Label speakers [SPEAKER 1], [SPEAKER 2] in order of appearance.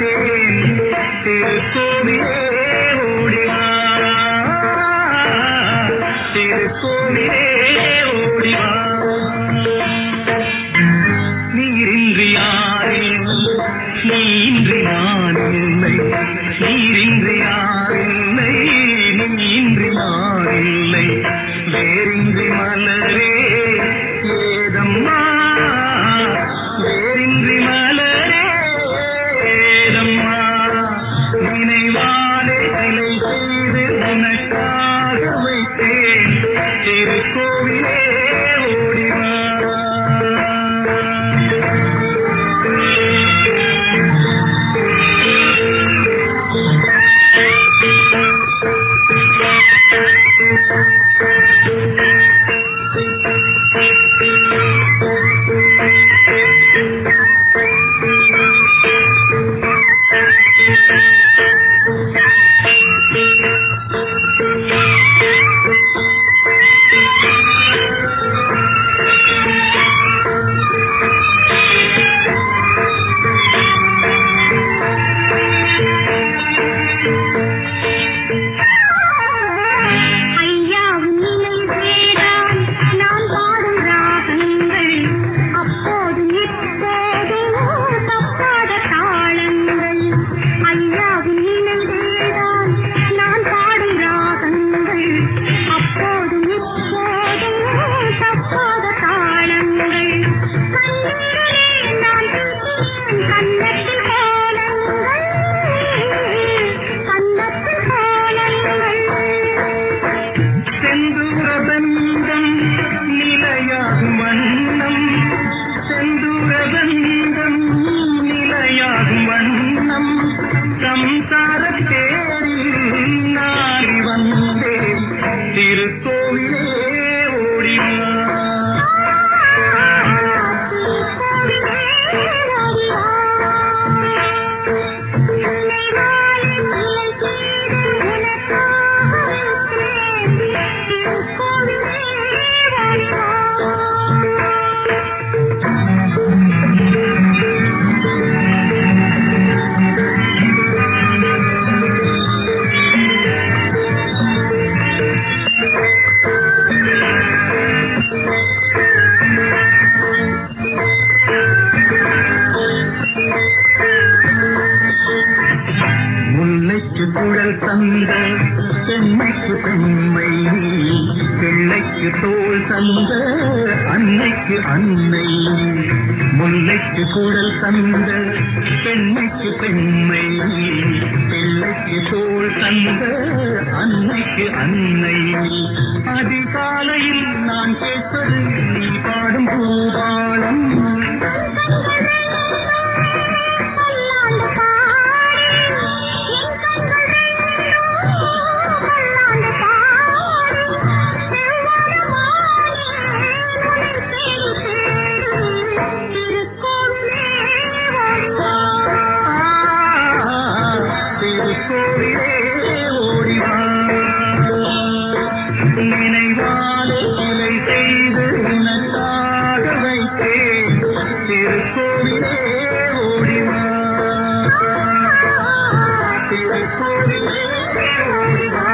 [SPEAKER 1] வைத்தேன் திருக்கோவிலே ஓடிவா திருக்கோவிலே ஓடிவா நீரின்றி யாரில்லை நீன்றி நானில்லை நீரின்றி யாரில்லை நீன்றி நானில்லை வேறின்றி மலரே ஏதம்மா வேறின்றி மலரே ஏதம்மா நினைவாலே சிலை செய்து உனக்காக வைத்தேன் திருக்கோவிலே ஓடிவா குழல் தந்த பெண்மைக்கு பெண்மை பிள்ளைக்கு தோல் தந்த அன்னைக்கு அன்னை முல்லைக்கு குழல் தந்த பெண்மைக்கு பெண்மை பிள்ளைக்கு தோல் தந்த அன்னைக்கு அன்னை அதிகாலையில் நான் கேட்பது நீ பாடும் பூபாலம் நினைவாலே சிலை செய்து உனக்காக வைத்தேன் திருக்கோவிலே ஓடிவா திருக்கோவிலே ஓடிவா